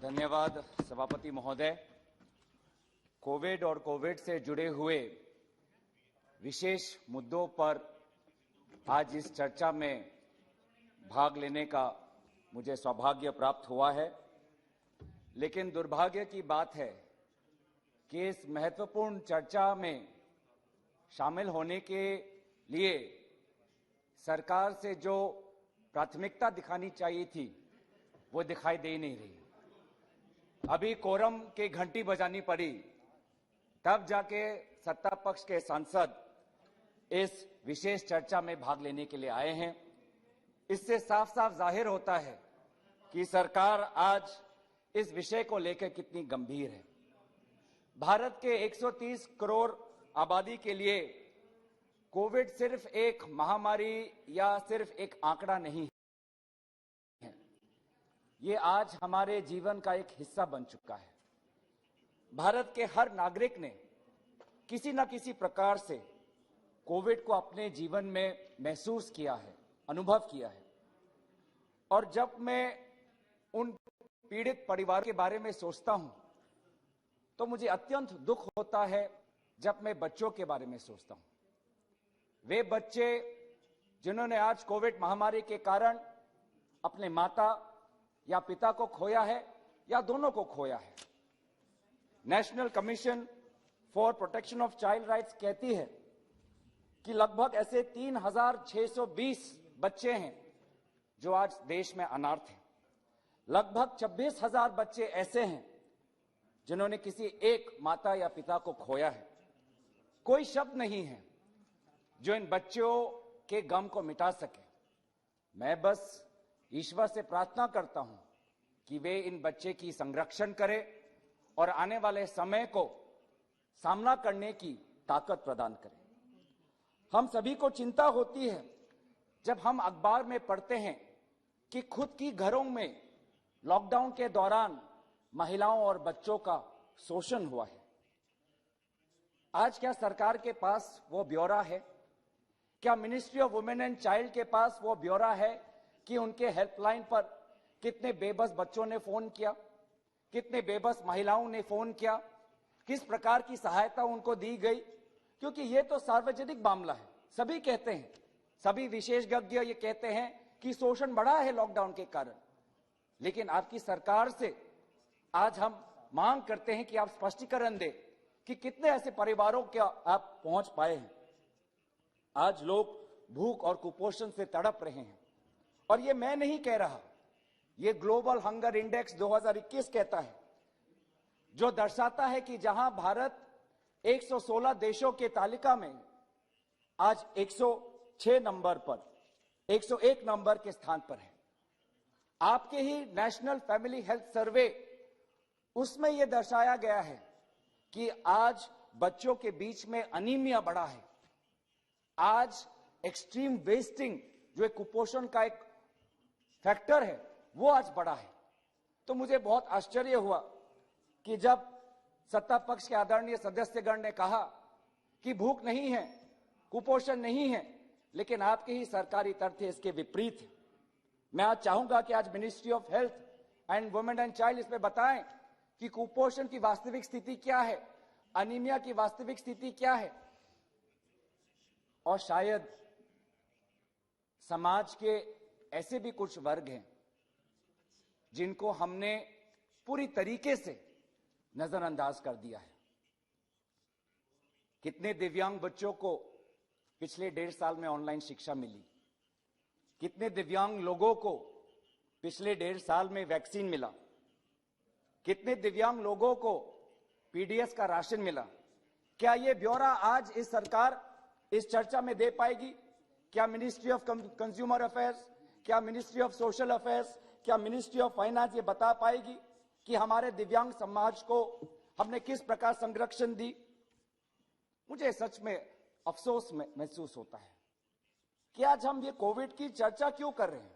धन्यवाद सभापति महोदय। कोविड और कोविड से जुड़े हुए विशेष मुद्दों पर आज इस चर्चा में भाग लेने का मुझे सौभाग्य प्राप्त हुआ है, लेकिन दुर्भाग्य की बात है कि इस महत्वपूर्ण चर्चा में शामिल होने के लिए सरकार से जो प्राथमिकता दिखानी चाहिए थी वो दिखाई दे नहीं रही। अभी कोरम की घंटी बजानी पड़ी, तब जाके सत्ता पक्ष के सांसद इस विशेष चर्चा में भाग लेने के लिए आए हैं। इससे साफ साफ जाहिर होता है कि सरकार आज इस विषय को लेकर कितनी गंभीर है। भारत के 130 करोड़ आबादी के लिए कोविड सिर्फ एक महामारी या सिर्फ एक आंकड़ा नहीं है, ये आज हमारे जीवन का एक हिस्सा बन चुका है। भारत के हर नागरिक ने किसी न किसी प्रकार से कोविड को अपने जीवन में महसूस किया है, अनुभव किया है। और जब मैं उन पीड़ित परिवार के बारे में सोचता हूं तो मुझे अत्यंत दुख होता है जब मैं बच्चों के बारे में सोचता हूं। वे बच्चे जिन्होंने आज कोविड महामारी के कारण अपने माता या पिता को खोया है या दोनों को खोया है। National commission for protection of child rights कहती है कि लगभग ऐसे 3620 बच्चे हैं जो आज देश में अनाथ हैं। लगभग 26,000 बच्चे ऐसे हैं जिन्होंने किसी एक माता या पिता को खोया है। कोई शब्द नहीं है जो इन बच्चों के गम को मिटा सके। मैं बस ईश्वर से प्रार्थना करता हूं कि वे इन बच्चे की संरक्षण करें और आने वाले समय को सामना करने की ताकत प्रदान करें। हम सभी को चिंता होती है जब हम अखबार में पढ़ते हैं कि खुद की घरों में लॉकडाउन के दौरान महिलाओं और बच्चों का शोषण हुआ है। आज क्या सरकार के पास वो ब्यौरा है? क्या ministry of women and child के पास वो ब्यौरा है कि उनके हेल्पलाइन पर कितने बेबस बच्चों ने फोन किया, कितने बेबस महिलाओं ने फोन किया, किस प्रकार की सहायता उनको दी गई? क्योंकि ये तो सार्वजनिक मामला है। सभी कहते हैं, सभी विशेषज्ञ ये कहते हैं कि शोषण बढ़ा है लॉकडाउन के कारण। लेकिन आपकी सरकार से आज हम मांग करते हैं कि आप स्पष्टीकरण दें कि कितने ऐसे परिवारों के आप पहुंच पाए हैं। आज लोग भूख और कुपोषण से तड़प रहे हैं और ये मैं नहीं कह रहा, ये ग्लोबल हंगर इंडेक्स 2021 कहता है, जो दर्शाता है कि जहां भारत 116 देशों के तालिका में आज 106 नंबर पर 101 नंबर के स्थान पर है। आपके ही नेशनल फैमिली हेल्थ सर्वे, उसमें यह दर्शाया गया है कि आज बच्चों के बीच में अनीमिया बढ़ा है। आज एक्सट्रीम वेस्टिंग जो एक कुपोषण का एक फैक्टर है वो आज बढ़ा है। तो मुझे बहुत आश्चर्य हुआ कि जब सत्ता पक्ष के आदरणीय सदस्यगण ने कहा कि भूख नहीं है, कुपोषण नहीं है, लेकिन आपके ही सरकारी तथ्य इसके विपरीत है। मैं आज चाहूंगा कि आज ministry of health and women and child इसमें बताएं कि कुपोषण की वास्तविक स्थिति क्या है, अनीमिया की वास्तविक स्थिति क्या है। और शायद समाज के ऐसे भी कुछ वर्ग हैं जिनको हमने पूरी तरीके से नजरअंदाज कर दिया है। कितने दिव्यांग बच्चों को पिछले 1.5 साल में ऑनलाइन शिक्षा मिली, कितने दिव्यांग लोगों को पिछले 1.5 साल में वैक्सीन मिला, कितने दिव्यांग लोगों को पीडीएस का राशन मिला। क्या ये ब्यौरा आज इस सरकार इस चर्चा में दे पाएगी? क्या मिनिस्ट्री ऑफ कंज्यूमर अफेयर्स, क्या मिनिस्ट्री ऑफ सोशल अफेयर्स, क्या मिनिस्ट्री ऑफ फाइनेंस ये बता पाएगी कि हमारे दिव्यांग समाज को हमने किस प्रकार संरक्षण दी? मुझे सच में अफसोस महसूस होता है कि आज हम ये कोविड की चर्चा क्यों कर रहे हैं।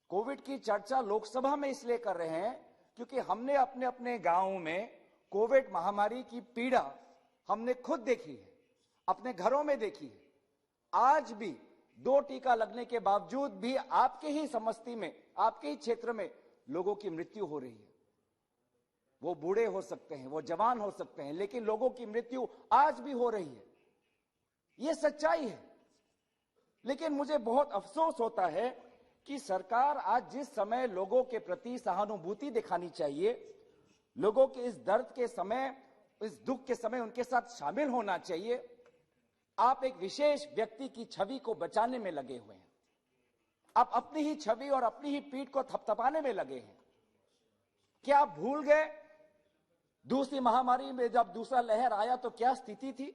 कोविड की चर्चा लोकसभा में इसलिए कर रहे हैं क्योंकि हमने अपने अपने गांवों में कोविड महामारी की पीड़ा हमने खुद देखी है, अपने घरों में देखी है। आज भी 2 टीका लगने के बावजूद भी आपके ही समष्टि में, आपके ही क्षेत्र में लोगों की मृत्यु हो रही है। वो बूढ़े हो सकते हैं, वो जवान हो सकते हैं, लेकिन लोगों की मृत्यु आज भी हो रही है। ये सच्चाई है। लेकिन मुझे बहुत अफसोस होता है कि सरकार आज जिस समय लोगों के प्रति सहानुभूति दिखानी चाहिए, लोगों के इस दर्द के समय, इस दुख के समय उनके साथ शामिल होना चाहिए, आप एक विशेष व्यक्ति की छवि को बचाने में लगे हुए हैं। आप अपनी ही छवि और अपनी ही पीठ को थपथपाने में लगे हैं। क्या आप भूल गए दूसरी महामारी में जब दूसरा लहर आया तो क्या स्थिति थी?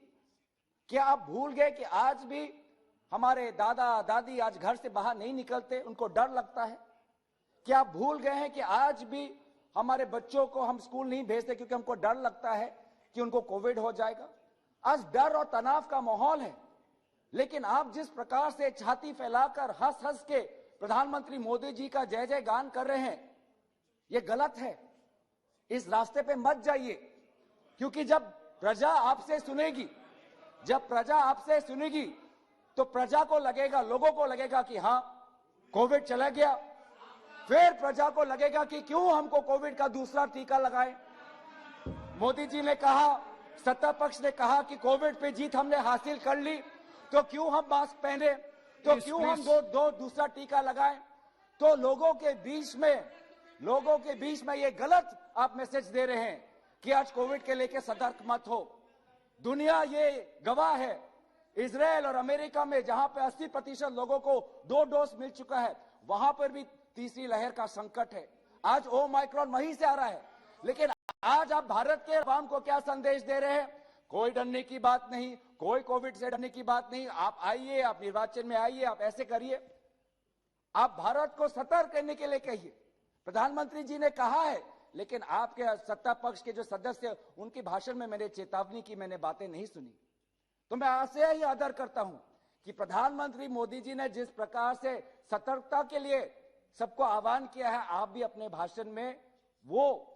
क्या आप भूल गए कि आज भी हमारे दादा दादी आज घर से बाहर नहीं निकलते, उनको डर लगता है? क्या आप भूल गए हैं कि आज भी हमारे बच्चों को हम स्कूल नहीं भेजते क्योंकि हमको डर लगता है कि उनको कोविड हो जाएगा? आज डर और तनाव का माहौल है। लेकिन आप जिस प्रकार से छाती फैलाकर हंस हंस के प्रधानमंत्री मोदी जी का जय जय गान कर रहे हैं, यह गलत है। इस रास्ते पे मत जाइए, क्योंकि जब प्रजा आपसे सुनेगी, जब प्रजा आपसे सुनेगी तो प्रजा को लगेगा, लोगों को लगेगा कि हां कोविड चला गया। फिर प्रजा को लगेगा कि क्यों हमको कोविड का दूसरा टीका लगाए। मोदी जी ने कहा, सत्ता पक्ष ने कहा कि कोविड पे जीत हमने हासिल कर ली, तो क्यों हम मास्क पहने, तो क्यों हम दूसरा टीका लगाएं? तो लोगों के बीच में ये गलत आप मैसेज दे रहे हैं कि आज कोविड के लेके सतर्क मत हो। दुनिया ये गवाह है, इजराइल और अमेरिका में जहां पे 80% लोगों को 2 डोज मिल चुका है, वहां पर भी तीसरी लहर का संकट है। आज ओमाइक्रॉन वहीं से आ रहा है। लेकिन आज आप भारत के आवाम को क्या संदेश दे रहे हैं? कोई डरने की बात नहीं, कोई कोविड से डरने की बात नहीं, आप आइए, आप निर्वाचन में आइए, आप ऐसे करिए। आप भारत को सतर्क करने के लिए कहिए। प्रधानमंत्री जी ने कहा है, लेकिन आपके सत्ता पक्ष के जो सदस्य, उनके भाषण में मैंने चेतावनी की, मैंने बातें नहीं सुनी। तो मैं आपसे ही आदर करता हूं कि प्रधानमंत्री मोदी जी ने जिस प्रकार से सतर्कता के लिए सबको आह्वान किया है, आप भी अपने भाषण में वो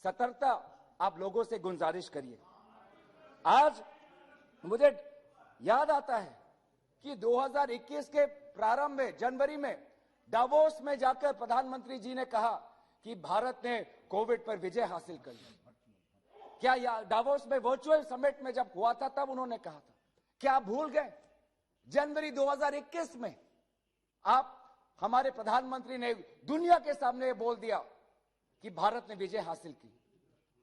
सतर्कता आप लोगों से गुजारिश करिए। आज मुझे याद आता है कि 2021 के प्रारंभ में, जनवरी में डावोस में जाकर प्रधानमंत्री जी ने कहा कि भारत ने कोविड पर विजय हासिल कर ली। क्या डावोस में वर्चुअल समिट में जब हुआ था तब उन्होंने कहा था? क्या आप भूल गए? जनवरी 2021 में आप, हमारे प्रधानमंत्री ने दुनिया के सामने बोल दिया कि भारत ने विजय हासिल की,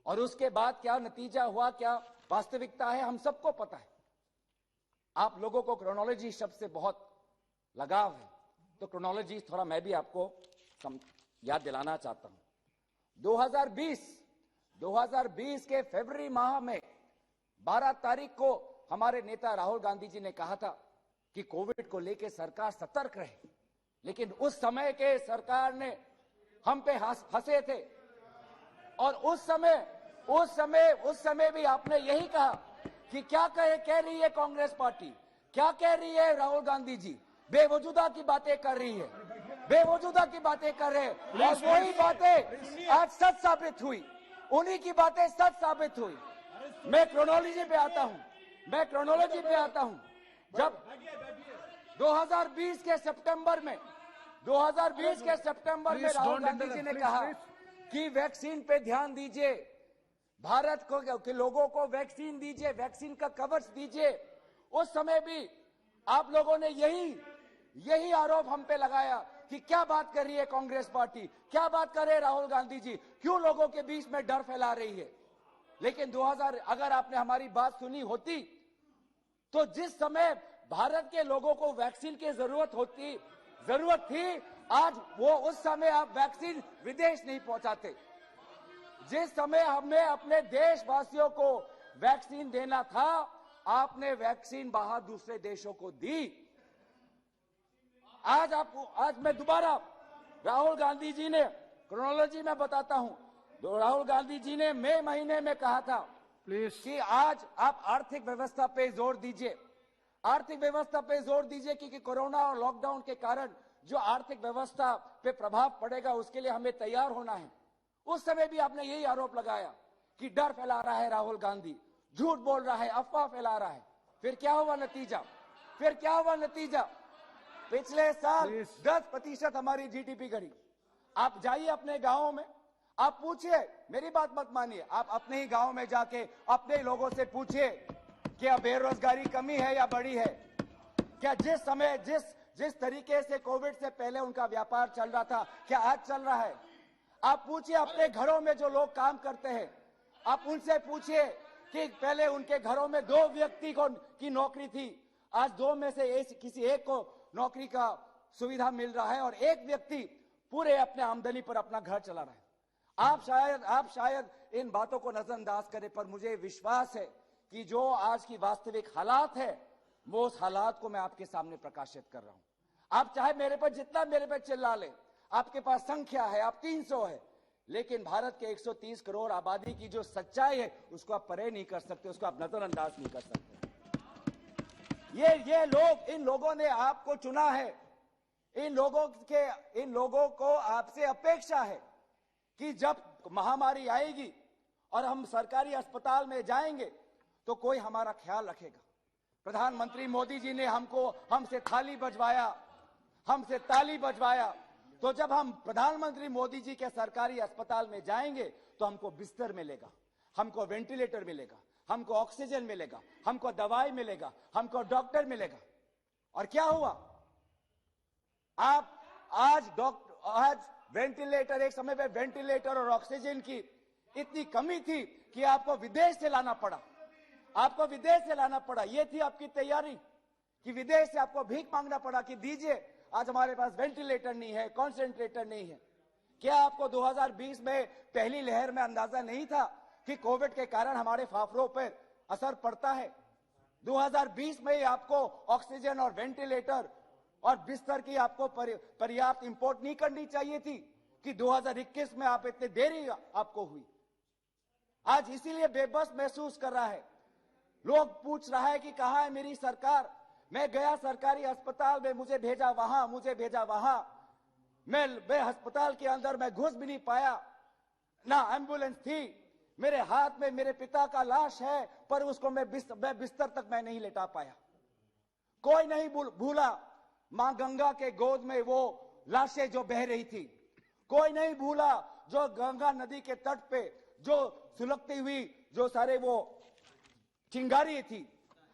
और उसके बाद क्या नतीजा हुआ, क्या वास्तविकता है, हम सबको पता है। आप लोगों को क्रोनोलॉजी शब्द से बहुत लगाव है, तो क्रोनोलॉजी थोड़ा मैं भी आपको याद दिलाना चाहता हूं। 2020 के फरवरी माह में 12 तारीख को हमारे नेता राहुल गांधी जी ने कहा था कि कोविड को लेकर सरकार सतर्क रहे। लेकिन उस समय के सरकार ने हम पे हंसे थे, और उस समय भी आपने यही कहा कि क्या कह रही है कांग्रेस पार्टी, क्या कह रही है राहुल गांधी जी, बेवजूदा की बातें कर रही है, बेवजूदा की बातें कर रहे हैं। और वही बातें आज सच साबित हुई, उन्हीं की बातें सच साबित हुई। मैं क्रोनोलॉजी पे आता हूं, जब 2020 के सितंबर में राहुल गांधी जी ने कहा कि वैक्सीन पे ध्यान दीजिए, भारत को के लोगों को वैक्सीन दीजिए, वैक्सीन का कवच दीजिए। उस समय भी आप लोगों ने यही आरोप हम पे लगाया कि क्या बात कर रही है कांग्रेस पार्टी, क्या बात कर रहे हैं राहुल गांधी जी, क्यों लोगों के बीच में डर फैला रही है। लेकिन अगर आपने हमारी बात सुनी होती तो जिस समय भारत के लोगों को वैक्सीन की जरूरत थी, आज वो उस समय आप वैक्सीन विदेश नहीं पहुंचाते। जिस समय हमने अपने देशवासियों को वैक्सीन देना था, आपने वैक्सीन बाहर दूसरे देशों को दी। आज मैं दोबारा राहुल गांधी जी ने, क्रोनोलॉजी में बताता हूं, तो राहुल गांधी जी ने मई महीने में कहा था कि आज आप आर्थिक व्यवस्था पे जोर दीजिए, क्योंकि कोरोना और लॉकडाउन के कारण जो आर्थिक व्यवस्था पे प्रभाव पड़ेगा उसके लिए हमें तैयार होना है। उस समय भी आपने यही आरोप लगाया कि डर फैला रहा है राहुल गांधी, झूठ बोल रहा है, अफवाह फैला रहा है। फिर क्या हुआ नतीजा? पिछले साल 10% हमारी जीडीपी घटी। आप जाइए अपने गांवों में, आप पूछिए, मेरी बात मत मानिए, आप अपने ही गांव में जाके अपने ही लोगों से पूछिए क्या बेरोजगारी कमी है या बढ़ी है। क्या जिस समय जिस तरीके से कोविड से पहले उनका व्यापार चल रहा था, क्या आज चल रहा है? आप पूछिए अपने घरों में जो लोग काम करते हैं, आप उनसे पूछिए कि पहले उनके घरों में 2 व्यक्ति की नौकरी थी, आज 2 में से किसी एक को नौकरी का सुविधा मिल रहा है और एक व्यक्ति पूरे अपने आमदनी पर अपना घर चला रहा है। आप शायद इन बातों को नजरअंदाज करें, पर मुझे विश्वास है कि जो आज की वास्तविक हालात है, वो उस हालात को मैं आपके सामने प्रकाशित कर रहा हूं। आप चाहे मेरे पर जितना मेरे पर चिल्ला ले, आपके पास संख्या है, आप 300 है, लेकिन भारत के 130 करोड़ आबादी की जो सच्चाई है उसको आप परे नहीं कर सकते, उसको आप नजरअंदाज नहीं कर सकते। ये लोग, इन लोगों ने आपको चुना है, इन लोगों को आपसे अपेक्षा है कि जब महामारी आएगी और हम सरकारी अस्पताल में जाएंगे तो कोई हमारा ख्याल रखेगा। प्रधानमंत्री मोदी जी ने हमसे ताली बजवाया, तो जब हम प्रधानमंत्री मोदी जी के सरकारी अस्पताल में जाएंगे तो हमको बिस्तर मिलेगा, हमको वेंटिलेटर मिलेगा, हमको ऑक्सीजन मिलेगा, हमको दवाई मिलेगा, हमको डॉक्टर मिलेगा। और क्या हुआ? आज वेंटिलेटर, एक समय पे वेंटिलेटर और ऑक्सीजन की इतनी कमी थी कि आपको विदेश से लाना पड़ा। ये थी आपकी तैयारी कि विदेश से आपको भीख मांगना पड़ा कि दीजिए, आज हमारे पास वेंटिलेटर नहीं है, कॉन्सेंट्रेटर नहीं है। क्या आपको 2020 में पहली लहर में अंदाजा नहीं था कि कोविड के कारण हमारे फाफड़ों पर असर पड़ता है? 2020 में ही आपको ऑक्सीजन और वेंटिलेटर और बिस्तर की आपको पर्याप्त इंपोर्ट नहीं करनी चाहिए थी कि 2021 में आप इतने देरी आपको हुई। आज इसीलिए बेबस महसूस कर रहा है, लोग पूछ रहा है कि कहां है मेरी सरकार। मैं गया सरकारी अस्पताल में, मुझे भेजा वहां, मैं अस्पताल के अंदर मैं घुस भी नहीं पाया, ना एम्बुलेंस थी, मेरे हाथ में मेरे पिता का लाश है, पर उसको मैं बिस्तर तक मैं नहीं लेटा पाया। कोई नहीं भूला मां गंगा के गोद में वो लाशें जो बह रही थी, कोई नहीं भूला जो गंगा नदी के तट पे जो सुलगती हुई जो सारे वो चिंगारी थी,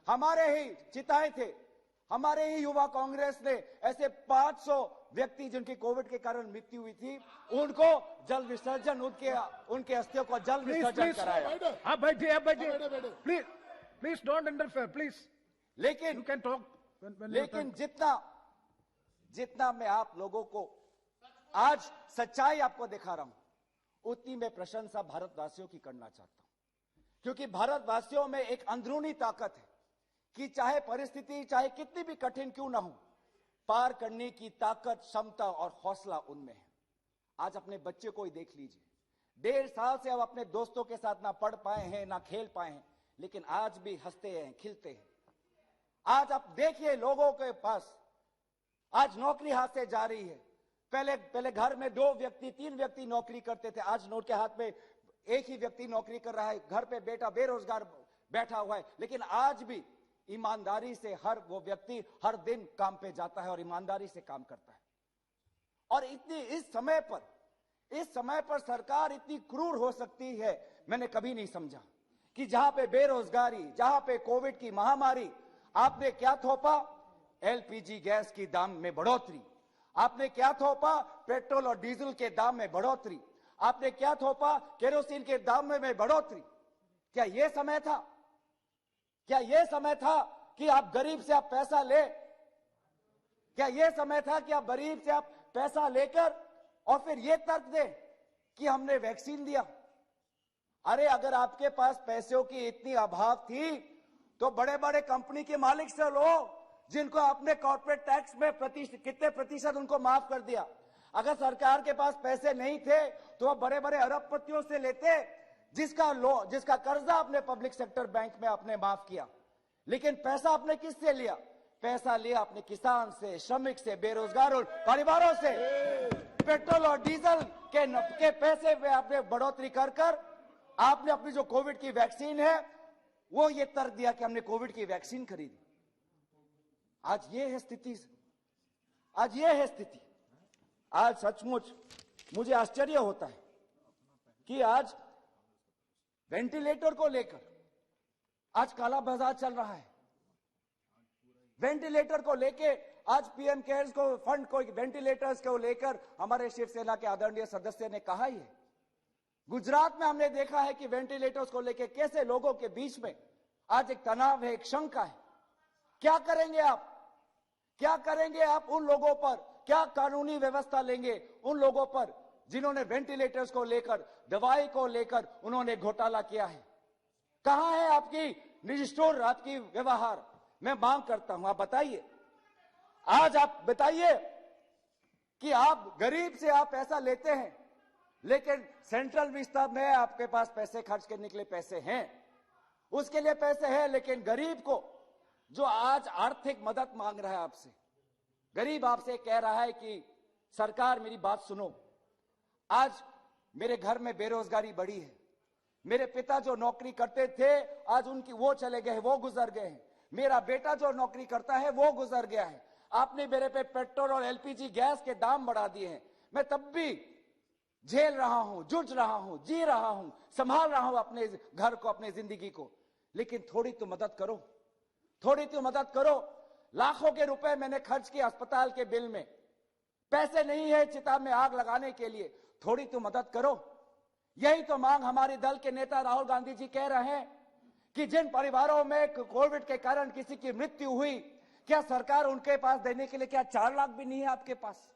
हमारे ही चिताएं थे, हमारे ही युवा कांग्रेस ने ऐसे 500 व्यक्ति जिनकी कोविड के कारण मृत्यु हुई थी, उनको जल विसर्जन, उनके अस्थियों को जल विसर्जन कराया। आप बैठिए प्लीज डोंट इंटरफेयर प्लीज। लेकिन यू कैन टॉक। लेकिन जितना मैं आप लोगों को आज सच्चाई आपको दिखा रहा हूं, उतनी मैं प्रशंसा भारतवासियों की करना चाहता हूं, क्योंकि भारतवासियों में एक अंदरूनी ताकत है कि चाहे परिस्थिति चाहे कितनी भी कठिन क्यों ना हो, पार करने की ताकत, क्षमता और हौसला उनमें है। आज अपने बच्चे को ही देख लीजिए, 1.5 साल से अब अपने दोस्तों के साथ ना पढ़ पाए हैं ना खेल पाए हैं, लेकिन आज भी हंसते हैं, खिलते हैं। आज आप देखिए लोगों के पास आज नौकरी हाथ से जा रही है। पहले घर में 2 व्यक्ति 3 व्यक्ति नौकरी करते थे, आज नोट के हाथ में एक ही व्यक्ति नौकरी कर रहा है, घर पे बेटा बेरोजगार बैठा हुआ है, लेकिन आज भी ईमानदारी से हर वो व्यक्ति हर दिन काम पे जाता है और ईमानदारी से काम करता है। और इस समय पर सरकार इतनी क्रूर हो सकती है, मैंने कभी नहीं समझा कि जहां पे बेरोजगारी, जहां पे कोविड की महामारी, आपने क्या थोपा? एलपीजी गैस की दाम में बढ़ोतरी। आपने क्या थोपा? पेट्रोल और डीजल के दाम में बढ़ोतरी। आपने क्या थोपा? केरोसिन के दाम में बढ़ोतरी। क्या यह समय था? क्या यह समय था कि आप गरीब से आप पैसा ले? क्या यह समय था कि आप गरीब से आप पैसा लेकर और फिर यह तर्क दे कि हमने वैक्सीन दिया? अरे अगर आपके पास पैसों की इतनी अभाव थी तो बड़े बड़े कंपनी के मालिक से लो, जिनको आपने कॉर्पोरेट टैक्स में कितने प्रतिशत उनको माफ कर दिया। अगर सरकार के पास पैसे नहीं थे तो वह बड़े बड़े अरबपतियों से लेते, जिसका कर्जा आपने पब्लिक सेक्टर बैंक में आपने माफ किया। लेकिन पैसा आपने किससे लिया? पैसा लिया अपने किसान से, श्रमिक से, बेरोजगार और परिवारों से। पेट्रोल और डीजल के पैसे में आपने बढ़ोतरी कर आपने अपनी जो कोविड की वैक्सीन है वो ये तर्क दिया कि हमने कोविड की वैक्सीन खरीदी। आज ये है स्थिति, आज सचमुच मुझे आश्चर्य होता है कि आज वेंटिलेटर को लेकर आज काला बाजार चल रहा है। वेंटिलेटर को लेके आज पीएम केयर्स को फंड को वेंटिलेटर्स को लेकर हमारे शिवसेना के आदरणीय सदस्य ने कहा ही है। गुजरात में हमने देखा है कि वेंटिलेटर्स को लेकर कैसे लोगों के बीच में आज एक तनाव है, एक शंका है। क्या करेंगे आप? क्या करेंगे आप उन लोगों पर? क्या कानूनी व्यवस्था लेंगे उन लोगों पर जिन्होंने वेंटिलेटर्स को लेकर, दवाई को लेकर उन्होंने घोटाला किया है? कहां है आपकी निष्ठुर, आपकी व्यवहार? मैं मांग करता हूं, आप बताइए। आज आप बताइए कि आप गरीब से आप पैसा लेते हैं, लेकिन सेंट्रल विस्ता में आपके पास पैसे खर्च करने के लिए पैसे हैं, उसके लिए पैसे हैं, लेकिन गरीब को जो आज आर्थिक मदद मांग रहा है आपसे, गरीब आपसे कह रहा है कि सरकार मेरी बात सुनो, आज मेरे घर में बेरोजगारी बढ़ी है, मेरे पिता जो नौकरी करते थे आज उनकी वो चले गए, वो गुजर गए हैं, मेरा बेटा जो नौकरी करता है वो गुजर गया है, आपने मेरे पे पेट्रोल और एलपीजी गैस के दाम बढ़ा दिए हैं, मैं तब भी झेल रहा हूं, जूझ रहा हूं, जी रहा हूं, संभाल रहा हूं अपने घर को, अपनी जिंदगी को, लेकिन थोड़ी तो मदद करो, थोड़ी तो मदद करो। लाखों के रुपए मैंने खर्च किए अस्पताल के बिल में, पैसे नहीं है चिता में आग लगाने के लिए, थोड़ी तो मदद करो। यही तो मांग हमारे दल के नेता राहुल गांधी जी कह रहे हैं कि जिन परिवारों में कोविड के कारण किसी की मृत्यु हुई, क्या सरकार उनके पास देने के लिए क्या 4 लाख भी नहीं है आपके पास?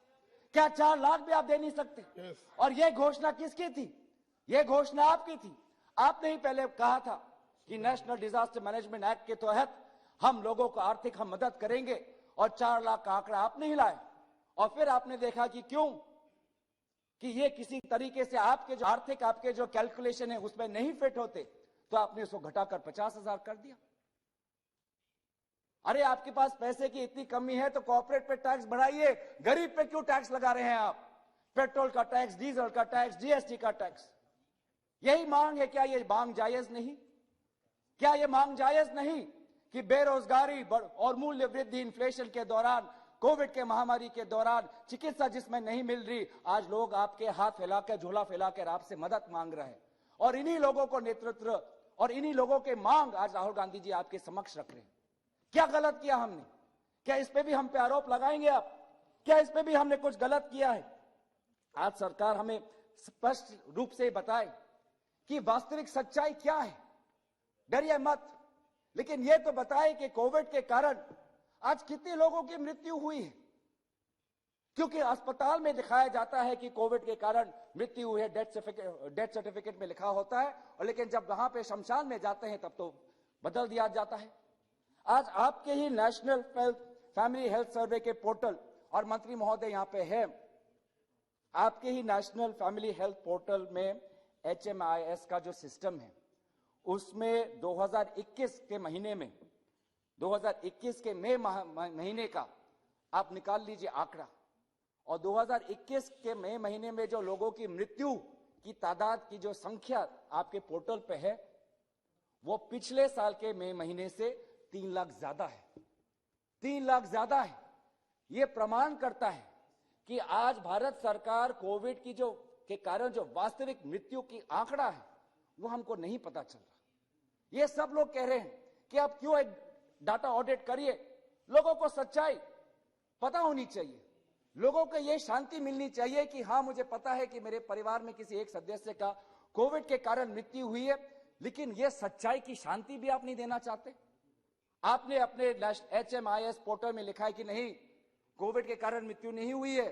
क्या 4 लाख भी आप दे नहीं सकते? Yes. और यह घोषणा किसकी थी? यह घोषणा आपकी थी। आपने ही पहले कहा था कि नेशनल डिजास्टर मैनेजमेंट एक्ट के तहत हम लोगों को आर्थिक हम मदद करेंगे, और 4 लाख का आंकड़ा आपने ही लाया, और फिर आपने देखा कि क्यों कि ये किसी तरीके से आपके जो आर्थिक आपके जो कैलकुलेशन है उसमें नहीं फिट होते, तो आपने उसको घटाकर 50,000 कर दिया। अरे आपके पास पैसे की इतनी कमी है तो कॉर्पोरेट पे टैक्स बढ़ाइए, गरीब पे क्यों टैक्स लगा रहे हैं आप? पेट्रोल का टैक्स, डीजल का टैक्स, जीएसटी का टैक्स, यही मांग है। क्या ये मांग जायज नहीं? क्या ये मांग जायज नहीं कि बेरोजगारी और मूल्य वृद्धि इन्फ्लेशन के दौरान, कोविड के महामारी के दौरान चिकित्सा जिसमें नहीं मिल रही, आज लोग आपके हाथ फैलाकर, झोला फैलाकर आपसे मदद मांग रहे हैं, और इन्हीं लोगों को नेतृत्व और इन्हीं लोगों के मांग आज राहुल गांधी जी आपके समक्ष रख रहे हैं। क्या गलत किया हमने? क्या इस पे भी हम पे आरोप लगाएंगे आप? क्या इस पे भी हमने कुछ गलत किया है? आज सरकार हमें स्पष्ट रूप से बताए कि वास्तविक सच्चाई क्या है। डरिए मत, लेकिन यह तो बताए कि कोविड के कारण आज कितने लोगों की मृत्यु हुई है, क्योंकि अस्पताल में दिखाया जाता है कि कोविड के कारण मृत्यु हुई है, डेथ सर्टिफिकेट में लिखा होता है, और लेकिन जब वहां पे शमशान में जाते हैं तब तो बदल दिया जाता है। आज आपके ही नेशनल फैमिली हेल्थ सर्वे के पोर्टल, और मंत्री महोदय यहां पे है, आपके ही नेशनल फैमिली हेल्थ पोर्टल में HMIS का जो सिस्टम है उसमें 2021 के महीने में, 2021 के मई महीने का आप निकाल लीजिए आंकड़ा, और 2021 के मई महीने में जो लोगों की मृत्यु की तादाद की जो संख्या आपके पोर्टल पे है, वो पिछले साल के मई महीने से 3 लाख ज्यादा है। 3 लाख ज्यादा है। ये प्रमाण करता है कि आज भारत सरकार कोविड की जो के कारण जो वास्तविक मृत्यु की आंकड़ा है वो हमको नहीं पता चल रहा। ये सब लोग कह रहे हैं कि आप क्यों एक डाटा ऑडिट करिए, लोगों को सच्चाई पता होनी चाहिए, लोगों को ये शांति मिलनी चाहिए कि हाँ मुझे पता है कि मेरे परिवार में किसी एक सदस्य का कोविड के कारण मृत्यु हुई है, लेकिन ये सच्चाई की शांति भी आप नहीं देना चाहते। आपने अपने HMIS पोर्टल में लिखा है कि नहीं, कोविड के कारण मृत्यु नहीं हुई है,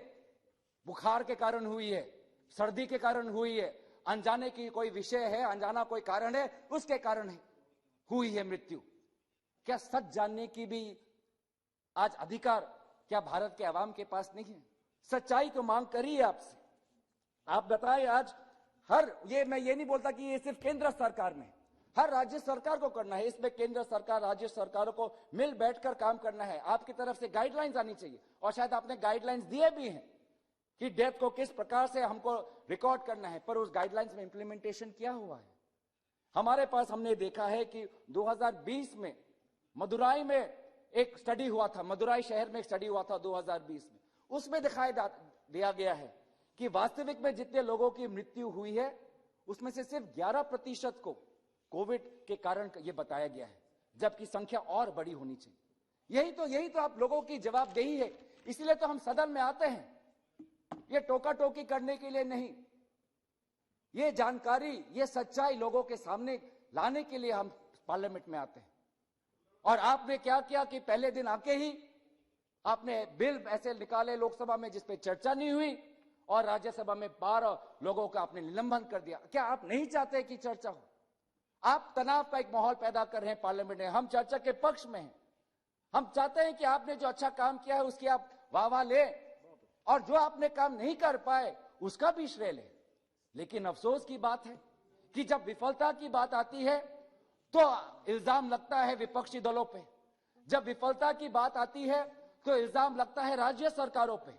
बुखार के कारण हुई है, सर्दी के कारण हुई है, अनजाने की कोई विषय है, अनजाना कोई कारण है, उसके कारण है हुई है मृत्यु। क्या सच जानने की भी आज अधिकार क्या भारत के आवाम के पास नहीं है? सच्चाई तो मांग करी है आपसे। आप बताएं आज मैं ये नहीं बोलता कि ये सिर्फ केंद्र सरकार में, हर राज्य सरकार को करना है। इसमें केंद्र सरकार, राज्य सरकारों को मिल बैठकर काम करना है। आपकी तरफ से गाइडलाइंस आनी चाहिए, और शायद आपने गाइडलाइंस दिए भी हैं कि डेथ को किस प्रकार से हमको रिकॉर्ड करना है, पर उस गाइडलाइंस में इंप्लीमेंटेशन क्या हुआ है? हमारे पास हमने देखा है कि 2020 में मदुराई में एक स्टडी हुआ था, मदुराई शहर में एक स्टडी हुआ था 2020 में, उसमें दिखाई दिया गया है कि वास्तविक में जितने लोगों की मृत्यु हुई है उसमें से सिर्फ 11% को कोविड के कारण ये बताया गया है, जबकि संख्या और बड़ी होनी चाहिए। यही तो आप लोगों की जवाबदेही है। इसलिए तो हम सदन में आते हैं, ये टोका टोकी करने के लिए नहीं, ये जानकारी, ये सच्चाई लोगों के सामने लाने के लिए हम पार्लियामेंट में आते हैं। और आपने क्या किया कि पहले दिन आके ही आपने बिल ऐसे निकाले लोकसभा में जिस पे चर्चा नहीं हुई, और राज्यसभा में 12 लोगों का आपने निलंबन कर दिया। क्या आप नहीं चाहते कि चर्चा हो? आप तनाव का एक माहौल पैदा कर रहे हैं पार्लियामेंट में। हम चर्चा के पक्ष में हैं। हम चाहते हैं कि आपने जो अच्छा काम किया है उसकी आप वाह ले, और जो आपने काम नहीं कर पाए उसका भी श्रेय ले। लेकिन अफसोस की बात है कि जब विफलता की बात आती है तो इल्जाम लगता है विपक्षी दलों पे, जब विफलता की बात आती है तो इल्जाम लगता है राज्य सरकारों पे,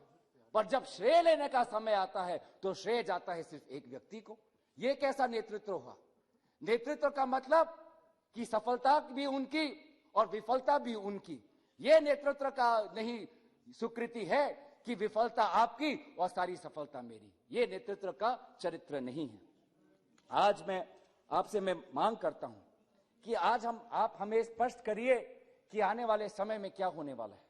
पर जब श्रेय लेने का समय आता है तो श्रेय जाता है सिर्फ एक व्यक्ति को। यह कैसा नेतृत्व हुआ? नेतृत्व का मतलब कि सफलता भी उनकी और विफलता भी उनकी। यह नेतृत्व का नहीं स्वीकृति है कि विफलता आपकी और सारी सफलता मेरी। यह नेतृत्व का चरित्र नहीं है। आज मैं आपसे मांग करता हूं कि आज आप हमें स्पष्ट करिए कि आने वाले समय में क्या होने वाला है।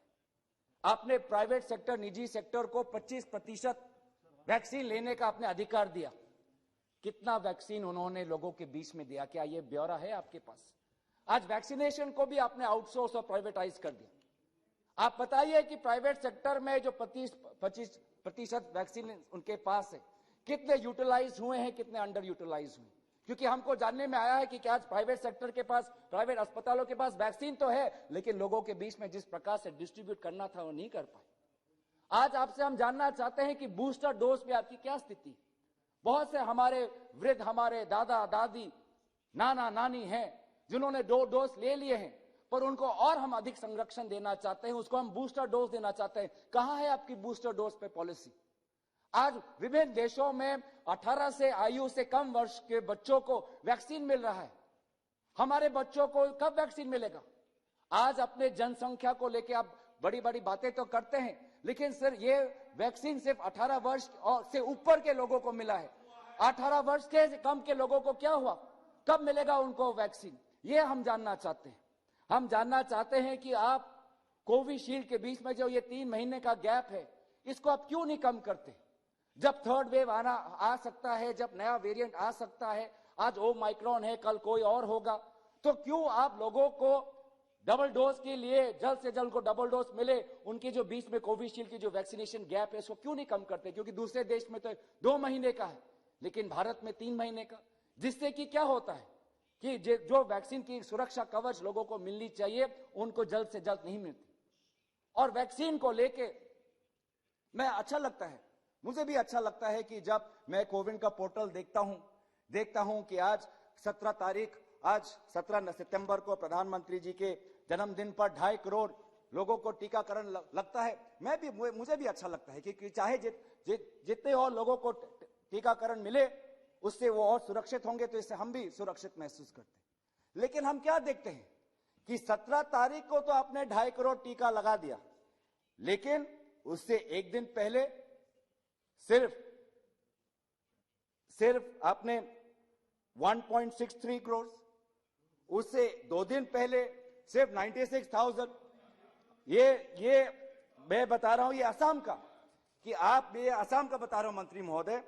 आपने प्राइवेट सेक्टर, निजी सेक्टर को 25% वैक्सीन लेने का आपने अधिकार दिया। कितना वैक्सीन उन्होंने लोगों के बीच में दिया? क्या यह ब्यौरा है आपके पास? आज वैक्सीनेशन को भी आपने आउटसोर्स और प्राइवेटाइज कर दिया। आप बताइए कि प्राइवेट सेक्टर में जो 25% वैक्सीन उनके पास है, कितने यूटिलाइज हुए हैं, कितने अंडर यूटिलाइज हुए? क्योंकि हमको जानने में आया है कि आज प्राइवेट सेक्टर के पास, प्राइवेट अस्पतालों के पास वैक्सीन तो है, लेकिन लोगों के बीच में जिस प्रकार से डिस्ट्रीब्यूट करना था वो नहीं कर पाए। आज आपसे हम जानना चाहते हैं कि बूस्टर डोज पे आपकी क्या स्थिति है। बहुत से हमारे वृद्ध, हमारे दादा दादी, नाना नानी हैं जिन्होंने 2 डोज ले लिए हैं, पर उनको और हम अधिक संरक्षण देना चाहते हैं, उसको हम बूस्टर डोज देना चाहते हैं। कहां है आपकी बूस्टर डोज पे पॉलिसी? आज विभिन्न देशों में 18 से आयु से कम वर्ष के बच्चों को वैक्सीन मिल रहा है। हमारे बच्चों को कब वैक्सीन मिलेगा? आज अपने जनसंख्या को लेकर आप बड़ी बड़ी बातें तो करते हैं, लेकिन सर ये वैक्सीन सिर्फ 18 वर्ष और से ऊपर के लोगों को मिला है। 18 वर्ष के कम के लोगों को क्या हुआ? कब मिलेगा उनको वैक्सीन? ये हम जानना चाहते हैं। हम जानना चाहते हैं कि आप कोविशील्ड के बीच में जो ये 3 महीने का गैप है, इसको आप क्यों नहीं कम करते? जब थर्ड वेव आ सकता है, जब नया वेरिएंट आ सकता है, आज ओमाइक्रॉन है, कल कोई और होगा, तो क्यों आप लोगों को डबल डोज के लिए जल्द से जल्द को डबल डोज मिले, उनके जो बीच में कोविशील्ड की जो वैक्सीनेशन गैप है इसको क्यों नहीं कम करते? क्योंकि दूसरे देश में तो 2 महीने का है, लेकिन भारत में 3 महीने का, जिससे कि क्या होता है कि जो वैक्सीन की सुरक्षा कवच लोगों को मिलनी चाहिए उनको जल्द से जल्द नहीं मिलती। और वैक्सीन को लेके मैं अच्छा लगता है, मुझे भी अच्छा लगता है कि जब मैं कोविन का पोर्टल देखता हूं कि आज 17 सितंबर को प्रधानमंत्री जी के जन्मदिन पर 2.5 करोड़ लोगों को टीकाकरण लगता है। मुझे भी अच्छा लगता है कि चाहे जितने और लोगों को टीकाकरण मिले उससे वो और सुरक्षित होंगे, तो इससे हम भी सुरक्षित महसूस करते हैं। लेकिन हम क्या देखते हैं कि 17 तारीख को तो आपने 2.5 करोड़ टीका लगा दिया, लेकिन उससे एक दिन पहले सिर्फ आपने 1.63 करोड़, उससे 2 दिन पहले सिर्फ 96,000। ये मैं बता रहा हूं, ये असम का, कि आप ये असम का बता रहा हूं मंत्री महोदय,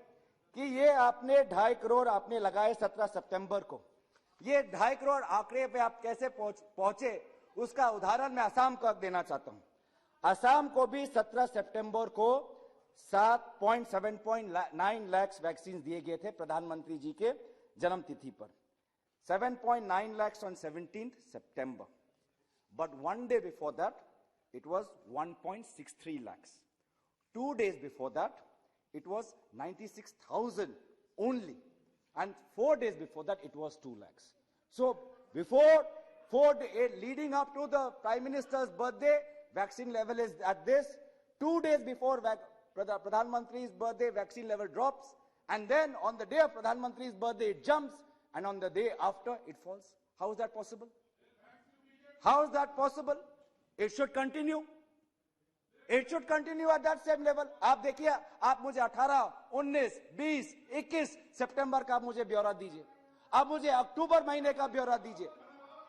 कि ये आपने 2.5 करोड़ आपने लगाए 17 सितंबर को। ये 2.5 करोड़ आंकड़े पे आप कैसे पहुंचे, उसका उदाहरण मैं असम का देना चाहता हूं। असम को भी 17 सितंबर को 7.9 लाख वैक्सीन दिए गए थे प्रधानमंत्री जी के जन्म तिथि पर। 7.9 lakhs on 17th September. But one day before that, it was 1.63 lakhs. 2 days before that, it was 96,000 only. And 4 days before that, it was 2 lakhs. So leading up to the Prime Minister's birthday, vaccine level is at this. 2 days before Pradhan Mantri's birthday, vaccine level drops. And then on the day of Pradhan Mantri's birthday, it jumps. And on the day after, it falls. How is that possible? How is that possible? It should continue. It should continue at that same level. आप देखिए, आप मुझे 18, 19, 20, 21 सितंबर का मुझे ब्यौरा दीजिए, आप मुझे अक्टूबर महीने का ब्यौरा दीजिए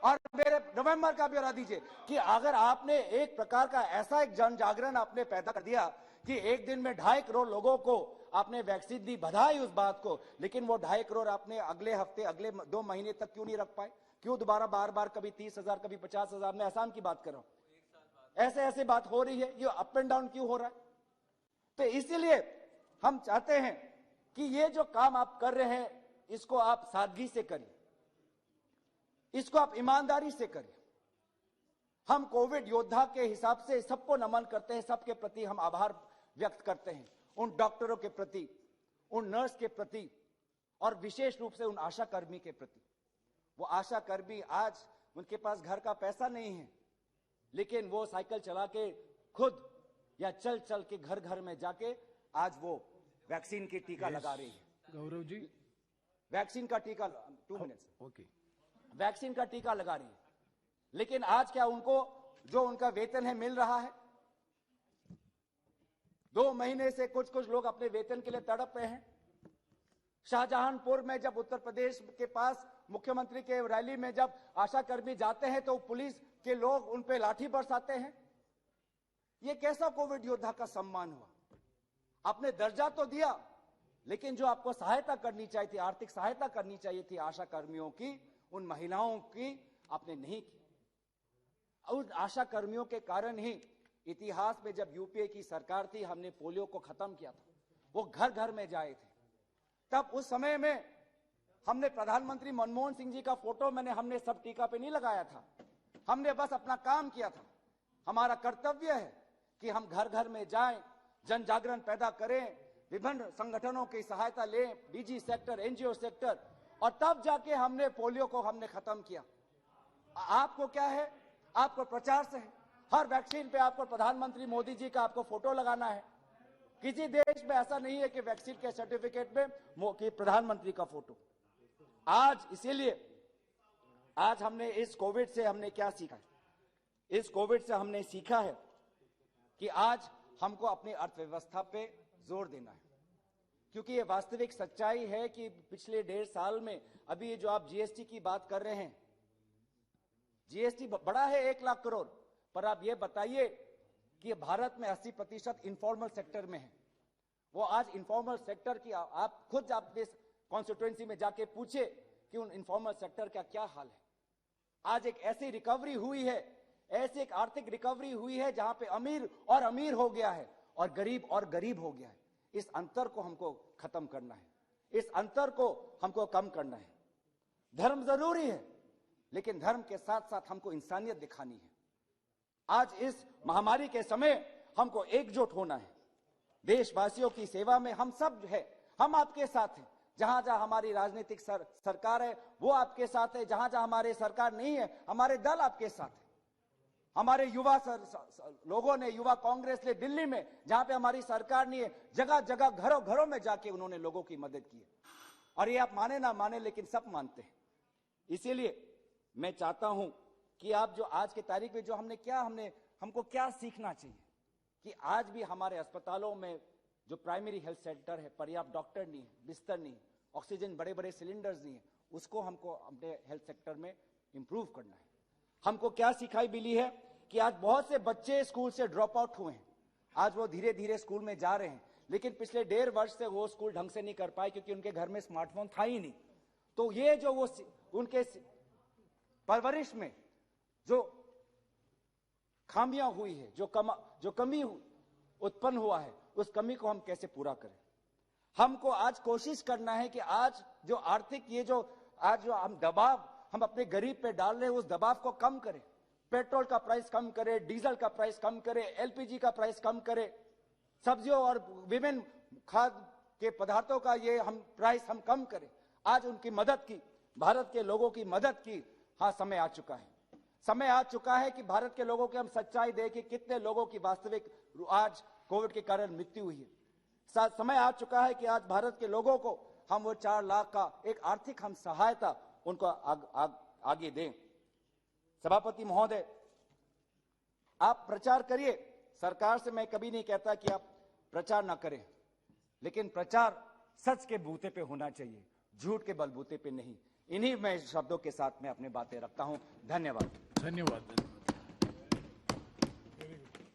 और मेरे नवंबर का ब्यौरा दीजिए कि अगर आपने एक प्रकार का ऐसा एक जन जागरण आपने पैदा कर दिया कि एक दिन में 2.5 करोड़ लोगों को आपने वैक्सीन दी, बधाई उस बात को, लेकिन वो 2.5 करोड़ आपने अगले हफ्ते, अगले 2 महीने तक क्यों नहीं रख पाए? क्यों दोबारा बार बार कभी 30,000 कभी 50,000? मैं आसाम की बात कर रहा हूं, ऐसे ऐसे बात हो रही है, ये अप एंड डाउन क्यों हो रहा है? तो इसीलिए हम चाहते हैं कि ये जो काम आप कर रहे हैं इसको आप सादगी से करिए, इसको आप ईमानदारी से करिए। हम कोविड योद्धा के हिसाब से सबको नमन करते हैं, सबके प्रति हम आभार व्यक्त करते हैं, उन डॉक्टरों के प्रति, उन नर्स के प्रति और विशेष रूप से उन आशा कर्मी के प्रति। वो आशा कर्मी आज उनके पास घर का पैसा नहीं है, लेकिन वो साइकिल चला के खुद या चल चल के घर घर में जाके आज वो वैक्सीन की टीका लगा रही है। गौरव जी, वैक्सीन का टीका 2 मिनट ओके, वैक्सीन का टीका लगा रही है, लेकिन आज क्या उनको जो उनका वेतन है मिल रहा है? 2 महीने से कुछ कुछ लोग अपने वेतन के लिए तड़प रहे हैं। शाहजहांपुर में जब उत्तर प्रदेश के पास मुख्यमंत्री के रैली में जब आशा कर्मी जाते हैं तो पुलिस के लोग उन पे लाठी बरसाते हैं। ये कैसा कोविड योद्धा का सम्मान हुआ? आपने दर्जा तो दिया, लेकिन जो आपको सहायता करनी चाहिए थी, आर्थिक सहायता करनी चाहिए थी आशा कर्मियों की, उन महिलाओं की, आपने नहीं की। उन आशा कर्मियों के कारण ही इतिहास में जब यूपीए की सरकार थी, हमने पोलियो को खत्म किया था। वो घर घर में जाए थे। तब उस समय में हमने प्रधानमंत्री मनमोहन सिंह जी का फोटो हमने सब टीका पे नहीं लगाया था, हमने बस अपना काम किया था। हमारा कर्तव्य है कि हम घर घर में जाएं, जन जागरण पैदा करें, विभिन्न संगठनों की सहायता लें, डीजी सेक्टर, एनजीओ सेक्टर, और तब जाके हमने पोलियो को हमने खत्म किया। आपको क्या है? आपको प्रचार से है। हर वैक्सीन पे आपको प्रधानमंत्री मोदी जी का आपको फोटो लगाना है। किसी देश में ऐसा नहीं है कि वैक्सीन के सर्टिफिकेट में कि प्रधानमंत्री का फोटो। आज इसीलिए आज हमने इस कोविड से हमने क्या सीखा है? इस कोविड से हमने सीखा है कि आज हमको अपनी अर्थव्यवस्था पे जोर देना है, क्योंकि ये वास्तविक सच्चाई है कि पिछले 1.5 साल में, अभी ये जो आप जीएसटी की बात कर रहे हैं, जीएसटी बड़ा है 1 लाख करोड़, पर आप ये बताइए कि भारत में 80% इनफॉर्मल सेक्टर में है। वो आज इनफॉर्मल सेक्टर की आप खुद अपने कॉन्स्टिट्यूएंसी में जाके पूछे कि उन इनफॉर्मल सेक्टर का क्या हाल है। आज एक ऐसी रिकवरी हुई है, ऐसी एक आर्थिक रिकवरी हुई है जहां पे अमीर और अमीर हो गया है और गरीब हो गया है। इस अंतर को हमको खत्म करना है, इस अंतर को हमको कम करना है। धर्म जरूरी है, लेकिन धर्म के साथ साथ हमको इंसानियत दिखानी है। आज इस महामारी के समय हमको एकजुट होना है। देशवासियों की सेवा में हम सब है, हम आपके साथ हैं। जहां जहां हमारी राजनीतिक सरकार है वो आपके साथ है, जहां जहां हमारे सरकार नहीं है हमारे दल आपके साथ है। हमारे युवा लोगों ने, युवा कांग्रेस ने दिल्ली में, जहां पे हमारी सरकार नहीं है, जगह जगह घरों घरों में जाके उन्होंने लोगों की मदद की है। और ये आप माने ना माने, लेकिन सब मानते हैं। इसीलिए मैं चाहता हूं कि आप जो आज की तारीख में जो हमको क्या सीखना चाहिए कि आज भी हमारे अस्पतालों में जो प्राइमरी हेल्थ सेंटर है, पर्याप्त डॉक्टर नहीं है, बिस्तर नहीं है, ऑक्सीजन बड़े बड़े सिलेंडर्स नहीं है, उसको हमको अपने हेल्थ सेक्टर में इंप्रूव करना है। हमको क्या सिखाई मिली है कि आज बहुत से बच्चे स्कूल से ड्रॉप आउट हुए हैं। आज वो धीरे धीरे स्कूल में जा रहे हैं, लेकिन पिछले 1.5 वर्ष से वो स्कूल ढंग से नहीं कर पाए क्योंकि उनके घर में स्मार्टफोन था ही नहीं। तो ये जो वो उनके परवरिश में जो खामियां हुई है, जो कमी उत्पन्न हुआ है, उस कमी को हम कैसे पूरा करें। हमको आज कोशिश करना है कि आज जो आर्थिक आज जो हम दबाव हम अपने गरीब पे डाल रहे हैं, उस दबाव को कम करें। पेट्रोल का प्राइस कम करें, डीजल का प्राइस कम करें, एलपीजी का प्राइस कम करें, सब्जियों और विभिन्न खाद्य के पदार्थों का प्राइस हम कम करें। आज उनकी मदद की, भारत के लोगों की मदद की समय आ चुका है। समय आ चुका है कि भारत के लोगों की हम सच्चाई दें कि कितने लोगों की वास्तविक आज कोविड के कारण मृत्यु हुई है। समय आ चुका है कि आज भारत के लोगों को हम वो 4 लाख का एक आर्थिक हम सहायता उनको आगे दें। सभापति महोदय, आप प्रचार करिए, सरकार से मैं कभी नहीं कहता कि आप प्रचार ना करें, लेकिन प्रचार सच के बूते पे होना चाहिए, झूठ के बलबूते पे नहीं। इन्हीं मैं शब्दों के साथ मैं अपनी बातें रखता हूं। धन्यवाद। धन्यवाद।